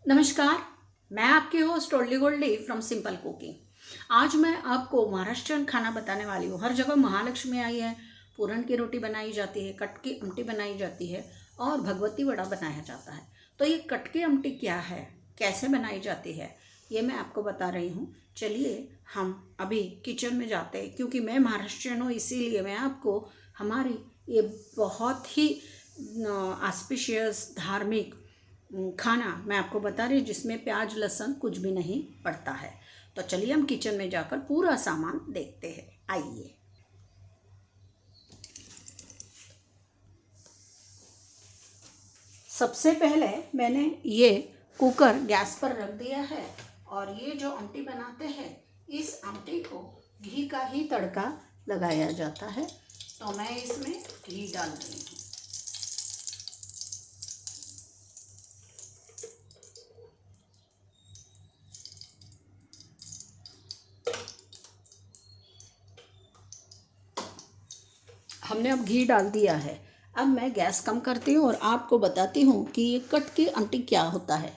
नमस्कार, मैं आपकी host Oldie Goldie from simple cooking. आज मैं आपको महाराष्ट्रियन खाना बताने वाली हूँ। हर जगह महालक्ष्मी आई है, पूरन की रोटी बनाई जाती है, कट की आमटी बनाई जाती है और भगवती वड़ा बनाया जाता है। तो ये कट की आमटी क्या है, कैसे बनाई जाती है, ये मैं आपको बता रही हूँ। चलिए हम अभी किचन में जाते हैं, क्योंकि मैं महाराष्ट्रियन हूँ, इसीलिए मैं आपको हमारी ये बहुत ही ऑस्पिशियस धार्मिक खाना मैं आपको बता रही हूँ, जिसमें प्याज लहसुन कुछ भी नहीं पड़ता है। तो चलिए हम किचन में जाकर पूरा सामान देखते हैं, आइए। सबसे पहले मैंने ये कुकर गैस पर रख दिया है और ये जो आमटी बनाते हैं, इस आमटी को घी का ही तड़का लगाया जाता है। तो मैं इसमें घी डाल रही हूँ। हमने अब घी डाल दिया है। अब मैं गैस कम करती हूँ और आपको बताती हूँ कि ये कट की आमटी क्या होता है।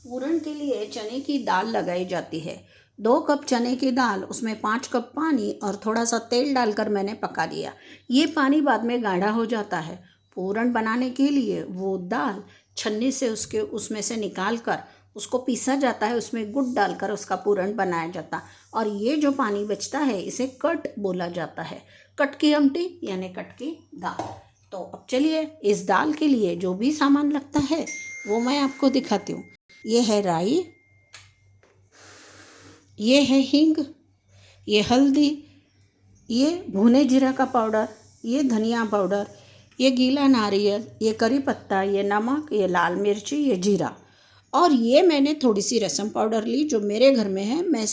पूरन के लिए चने की दाल लगाई जाती है। 2 कप चने की दाल, उसमें 5 कप पानी और थोड़ा सा तेल डालकर मैंने पका दिया। ये पानी बाद में गाढ़ा हो जाता है। पूरन बनाने के लिए वो दाल छन्नी से उसमें से निकाल कर उसको पीसा जाता है, उसमें गुड़ डालकर उसका पूरन बनाया जाता। और ये जो पानी बचता है, इसे कट बोला जाता है। कट की आमटी यानी कट की दाल। तो अब चलिए इस दाल के लिए जो भी सामान लगता है वो मैं आपको दिखाती हूँ। ये है राई, ये है हींग, ये हल्दी, ये भुने जीरा का पाउडर, ये धनिया पाउडर, ये गीला नारियल, ये करी पत्ता, ये नमक, ये लाल मिर्ची, ये जीरा। और ये मैंने थोड़ी सी रसम पाउडर ली जो मेरे घर में है। मैं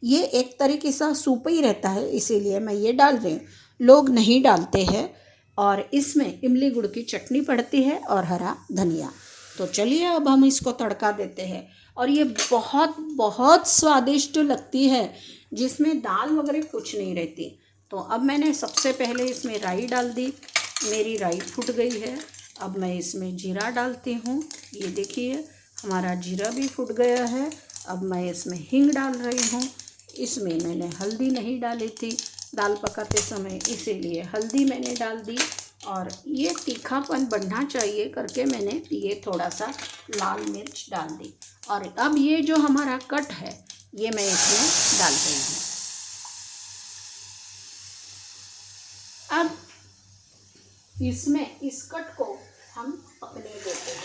ये एक तरीके सा सूप ही रहता है, इसीलिए मैं ये डाल रही हूँ। लोग नहीं डालते हैं। और इसमें इमली गुड़ की चटनी पड़ती है और हरा धनिया। तो चलिए अब हम इसको तड़का देते हैं। और ये बहुत बहुत स्वादिष्ट लगती है, जिसमें दाल वगैरह कुछ नहीं रहती। तो अब मैंने सबसे पहले इसमें राई डाल दी। मेरी राई फूट गई है। अब मैं इसमें जीरा डालती हूँ। ये देखिए हमारा जीरा भी फूट गया है। अब मैं इसमें हींग डाल रही हूँ। इसमें मैंने हल्दी नहीं डाली थी दाल पकाते समय, इसीलिए हल्दी मैंने डाल दी। और ये तीखापन बढ़ना चाहिए करके मैंने ये थोड़ा सा लाल मिर्च डाल दी। और अब ये जो हमारा कट है, ये मैं इसमें डाल रही हूँ। अब इसमें इस कट को हम पकने देते हैं,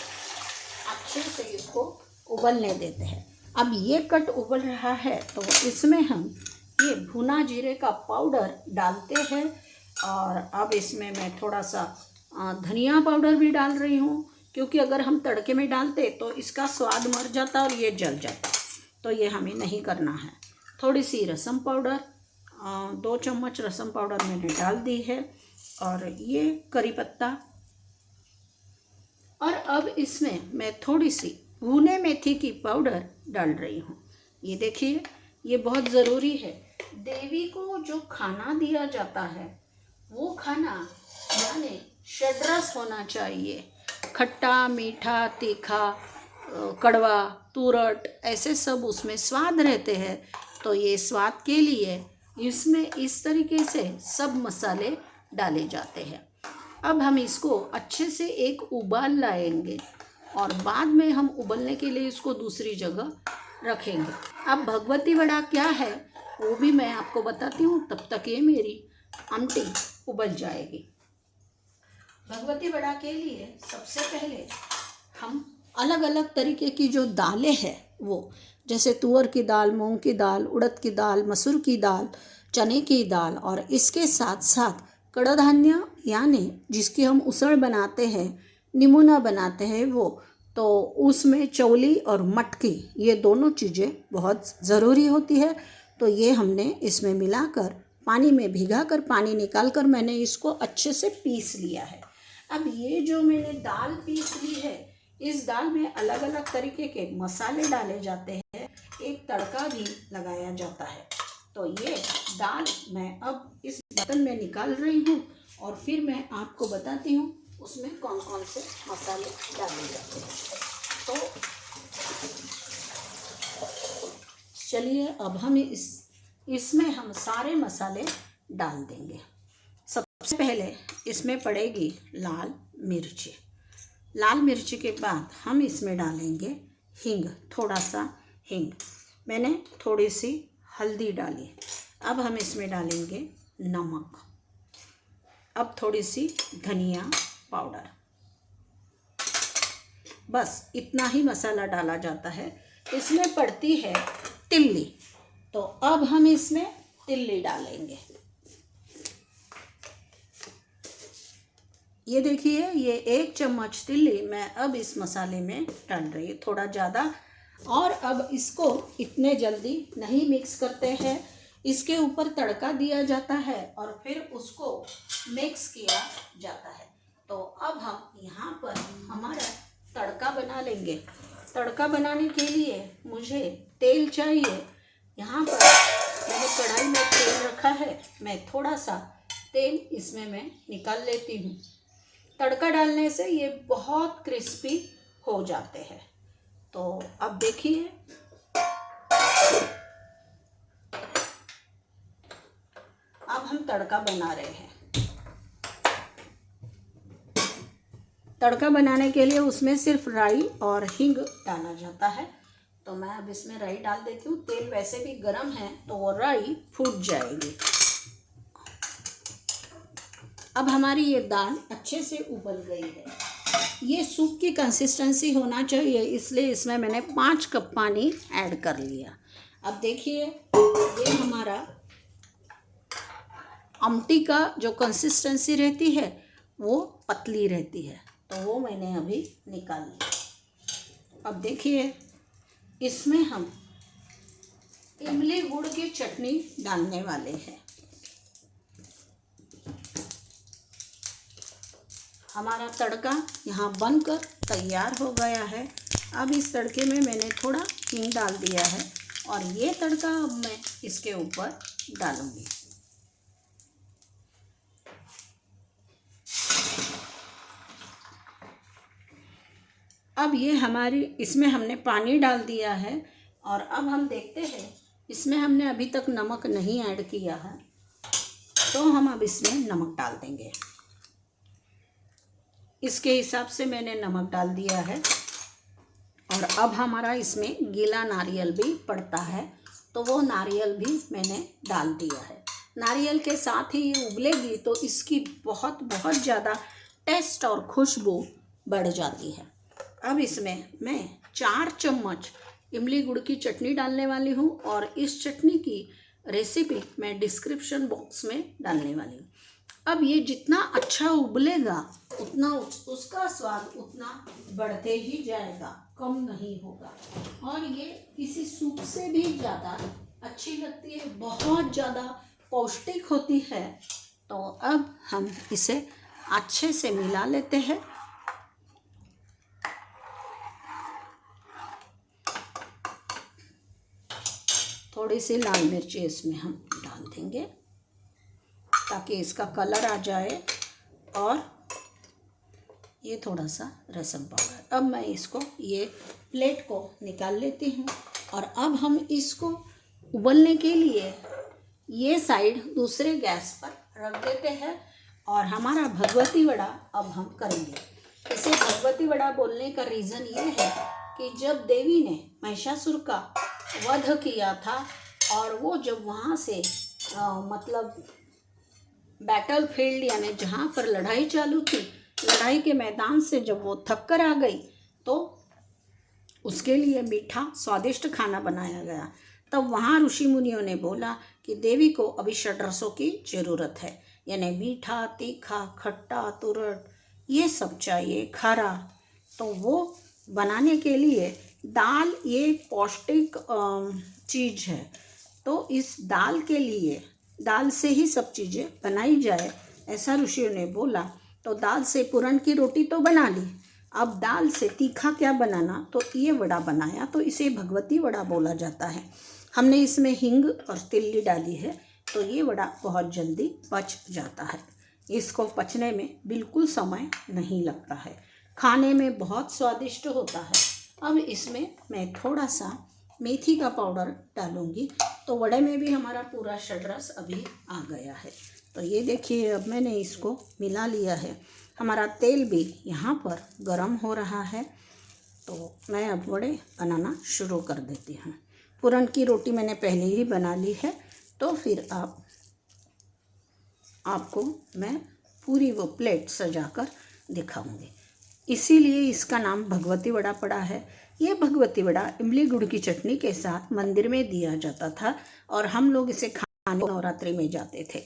अच्छे से इसको उबलने देते हैं। अब ये कट उबल रहा है तो इसमें हम ये भुना जीरे का पाउडर डालते हैं। और अब इसमें मैं थोड़ा सा धनिया पाउडर भी डाल रही हूँ, क्योंकि अगर हम तड़के में डालते तो इसका स्वाद मर जाता और ये जल जाता। तो ये हमें नहीं करना है। थोड़ी सी रसम पाउडर, 2 चम्मच रसम पाउडर मैंने डाल दी है। और ये करी पत्ता। और अब इसमें मैं थोड़ी सी भुने मेथी की पाउडर डाल रही हूँ। ये देखिए ये बहुत ज़रूरी है। देवी को जो खाना दिया जाता है वो खाना यानी षड्रस होना चाहिए। खट्टा, मीठा, तीखा, कड़वा, तुरट, ऐसे सब उसमें स्वाद रहते हैं। तो ये स्वाद के लिए इसमें इस तरीके से सब मसाले डाले जाते हैं। अब हम इसको अच्छे से एक उबाल लाएंगे और बाद में हम उबलने के लिए इसको दूसरी जगह रखेंगे। अब भगवती वड़ा क्या है वो भी मैं आपको बताती हूँ, तब तक ये मेरी आमटी उबल जाएगी। भगवती वड़ा के लिए सबसे पहले हम अलग अलग तरीके की जो दालें हैं वो, जैसे तुअर की दाल, मूंग की दाल, उड़द की दाल, मसूर की दाल, चने की दाल, और इसके साथ साथ कड़धान्य यानी जिसकी हम उसळ बनाते हैं, निमुना बनाते हैं वो, तो उसमें चौली और मटकी, ये दोनों चीज़ें बहुत ज़रूरी होती है। तो ये हमने इसमें मिलाकर पानी में भिगाकर पानी निकाल कर मैंने इसको अच्छे से पीस लिया है। अब ये जो मैंने दाल पीस ली है, इस दाल में अलग अलग तरीके के मसाले डाले जाते हैं, एक तड़का भी लगाया जाता है। तो ये दाल मैं अब इस बर्तन में निकाल रही हूँ और फिर मैं आपको बताती हूँ उसमें कौन कौन से मसाले डाले जाते हैं। तो चलिए अब हम इसमें हम सारे मसाले डाल देंगे। सबसे पहले इसमें पड़ेगी लाल मिर्ची। लाल मिर्ची के बाद हम इसमें डालेंगे हींग, थोड़ा सा हींग। मैंने थोड़ी सी हल्दी डाली। अब हम इसमें डालेंगे नमक। अब थोड़ी सी धनिया पाउडर। बस इतना ही मसाला डाला जाता है। इसमें पड़ती है तिल्ली, तो अब हम इसमें तिल्ली डालेंगे। ये देखिए, ये 1 चम्मच तिल्ली मैं अब इस मसाले में डाल रही हूँ, थोड़ा ज़्यादा। और अब इसको इतने जल्दी नहीं मिक्स करते हैं, इसके ऊपर तड़का दिया जाता है और फिर उसको मिक्स किया जाता है। तो अब हम यहाँ पर हमारा तड़का बना लेंगे। तड़का बनाने के लिए मुझे तेल चाहिए। यहाँ पर मैंने कढ़ाई में तेल रखा है। मैं थोड़ा सा तेल इसमें मैं निकाल लेती हूँ। तड़का डालने से ये बहुत क्रिस्पी हो जाते हैं। तो अब देखिए, अब हम तड़का बना रहे हैं। तड़का बनाने के लिए उसमें सिर्फ राई और हींग डाला जाता है। तो मैं अब इसमें राई डाल देती हूँ। तेल वैसे भी गर्म है तो वो राई फूट जाएगी। अब हमारी ये दाल अच्छे से उबल गई है। ये सूप की कंसिस्टेंसी होना चाहिए, इसलिए इसमें मैंने 5 कप पानी ऐड कर लिया। अब देखिए, ये हमारा आमटी का जो कंसिस्टेंसी रहती है वो पतली रहती है, तो वो मैंने अभी निकाल लिया। अब देखिए, इसमें हम इमली गुड़ की चटनी डालने वाले हैं। हमारा तड़का यहाँ बनकर तैयार हो गया है। अब इस तड़के में मैंने थोड़ा हींग डाल दिया है और ये तड़का अब मैं इसके ऊपर डालूंगी। अब ये हमारी, इसमें हमने पानी डाल दिया है और अब हम देखते हैं, इसमें हमने अभी तक नमक नहीं ऐड किया है, तो हम अब इसमें नमक डाल देंगे। इसके हिसाब से मैंने नमक डाल दिया है। और अब हमारा इसमें गीला नारियल भी पड़ता है, तो वो नारियल भी मैंने डाल दिया है। नारियल के साथ ही ये उबलेगी तो इसकी बहुत ज़्यादा टेस्ट और खुशबू बढ़ जाती है। अब इसमें मैं 4 चम्मच इमली गुड़ की चटनी डालने वाली हूँ और इस चटनी की रेसिपी मैं डिस्क्रिप्शन बॉक्स में डालने वाली हूँ। अब ये जितना अच्छा उबलेगा उतना उसका स्वाद उतना बढ़ते ही जाएगा, कम नहीं होगा। और ये किसी सूप से भी ज़्यादा अच्छी लगती है, बहुत ज़्यादा पौष्टिक होती है। तो अब हम इसे अच्छे से मिला लेते हैं। थोड़ी सी लाल मिर्ची इसमें हम डाल देंगे ताकि इसका कलर आ जाए, और ये थोड़ा सा रसम पाउडर। अब मैं इसको, ये प्लेट को निकाल लेती हूँ और अब हम इसको उबलने के लिए ये साइड दूसरे गैस पर रख देते हैं। और हमारा भगवती वड़ा अब हम करेंगे। इसे भगवती वड़ा बोलने का रीज़न ये है कि जब देवी ने महिषासुर का वध किया था और वो जब वहाँ से मतलब बैटल फील्ड यानी जहाँ पर लड़ाई चालू थी, लड़ाई के मैदान से जब वो थक कर आ गई तो उसके लिए मीठा स्वादिष्ट खाना बनाया गया। तब वहाँ ऋषि मुनियों ने बोला कि देवी को अभी षड्रसों की ज़रूरत है, यानी मीठा, तीखा, खट्टा, तुरट, ये सब चाहिए, खारा। तो वो बनाने के लिए दाल ये पौष्टिक चीज़ है, तो इस दाल के लिए, दाल से ही सब चीज़ें बनाई जाए, ऐसा ऋषियों ने बोला। तो दाल से पूरन की रोटी तो बना ली, अब दाल से तीखा क्या बनाना, तो ये वड़ा बनाया, तो इसे भगवती वड़ा बोला जाता है। हमने इसमें हींग और तिल्ली डाली है, तो ये वड़ा बहुत जल्दी पच जाता है। इसको पचने में बिल्कुल समय नहीं लगता है, खाने में बहुत स्वादिष्ट होता है। अब इसमें मैं थोड़ा सा मेथी का पाउडर डालूँगी। तो वड़े में भी हमारा पूरा षड्रस अभी आ गया है। तो ये देखिए, अब मैंने इसको मिला लिया है। हमारा तेल भी यहाँ पर गरम हो रहा है। तो मैं अब वड़े बनाना शुरू कर देती हूँ। पूरन की रोटी मैंने पहले ही बना ली है, तो फिर आपको मैं पूरी वो प्लेट सजाकर दिखाऊंगी। इसीलिए इसका नाम भगवती वड़ा पड़ा है। ये भगवती वड़ा इमली गुड़ की चटनी के साथ मंदिर में दिया जाता था और हम लोग इसे खाने नवरात्रि में जाते थे।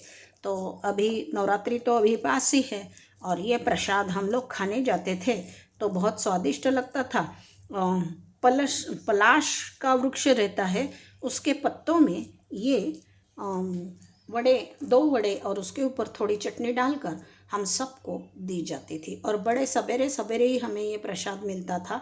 तो अभी नवरात्रि तो अभी पास ही है और ये प्रसाद हम लोग खाने जाते थे तो बहुत स्वादिष्ट लगता था। पलाश का वृक्ष रहता है, उसके पत्तों में ये वड़े, 2 वड़े और उसके ऊपर थोड़ी चटनी डालकर हम सबको दी जाती थी। और बड़े सवेरे सवेरे ही हमें ये प्रसाद मिलता था,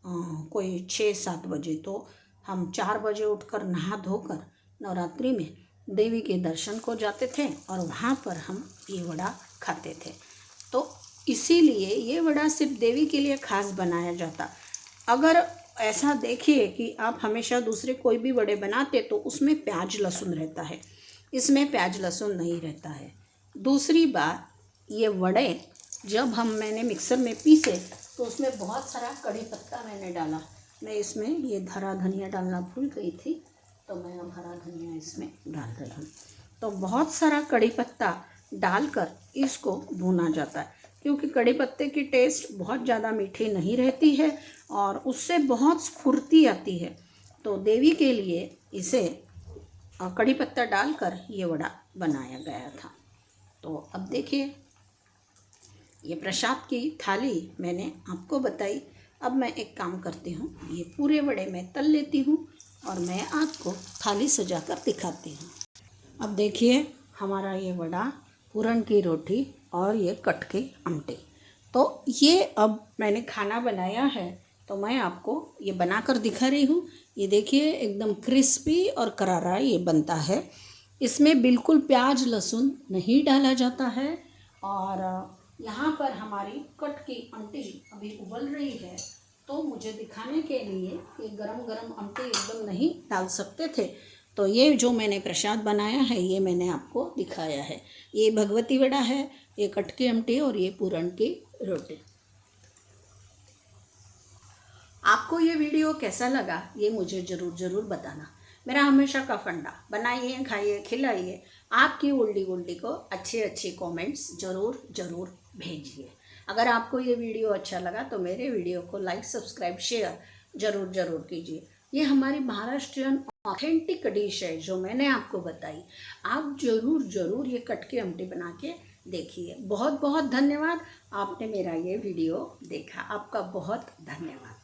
कोई 6-7 बजे। तो हम 4 बजे उठकर नहा धोकर नवरात्रि में देवी के दर्शन को जाते थे और वहाँ पर हम ये वड़ा खाते थे। तो इसीलिए ये वड़ा सिर्फ देवी के लिए खास बनाया जाता। अगर ऐसा देखिए कि आप हमेशा दूसरे कोई भी वड़े बनाते तो उसमें प्याज लहसुन रहता है, इसमें प्याज लहसुन नहीं रहता है। दूसरी बात, ये वड़े जब मैंने मिक्सर में पीसे तो उसमें बहुत सारा कड़ी पत्ता मैंने डाला। मैं इसमें ये हरा धनिया डालना भूल गई थी, तो मैं अब हरा धनिया इसमें डाल रही हूँ। तो बहुत सारा कड़ी पत्ता डालकर इसको भूना जाता है, क्योंकि कड़ी पत्ते की टेस्ट बहुत ज़्यादा मीठी नहीं रहती है और उससे बहुत स्फूर्ति आती है। तो देवी के लिए इसे कड़ी पत्ता डालकर ये वड़ा बनाया गया था। तो अब देखिए, ये प्रसाद की थाली मैंने आपको बताई। अब मैं एक काम करती हूँ, ये पूरे वड़े मैं तल लेती हूँ और मैं आपको थाली सजाकर दिखाती हूँ। अब देखिए, हमारा ये वड़ा, पूरन की रोटी और ये कटके आमटे, तो ये अब मैंने खाना बनाया है तो मैं आपको ये बनाकर दिखा रही हूँ। ये देखिए, एकदम क्रिस्पी और करारा ये बनता है। इसमें बिल्कुल प्याज लहसुन नहीं डाला जाता है। और यहाँ पर हमारी कटकी आमटी अभी उबल रही है, तो मुझे दिखाने के लिए ये गरम गरम आमटी एकदम नहीं डाल सकते थे, तो ये जो मैंने प्रसाद बनाया है ये मैंने आपको दिखाया है। ये भगवती वड़ा है, ये कटकी आमटी और ये पूरन की रोटी। आपको ये वीडियो कैसा लगा ये मुझे ज़रूर बताना। मेरा हमेशा का फंडा, बनाइए, खाइए, खिलाइए। आपकी ओल्डी गोल्डी को अच्छे कमेंट्स ज़रूर भेजिए। अगर आपको ये वीडियो अच्छा लगा तो मेरे वीडियो को लाइक, सब्सक्राइब, शेयर ज़रूर कीजिए। ये हमारी महाराष्ट्रियन ऑथेंटिक डिश है जो मैंने आपको बताई। आप ज़रूर ये कटकी आमटी बना के देखिए। बहुत धन्यवाद, आपने मेरा ये वीडियो देखा। आपका बहुत धन्यवाद।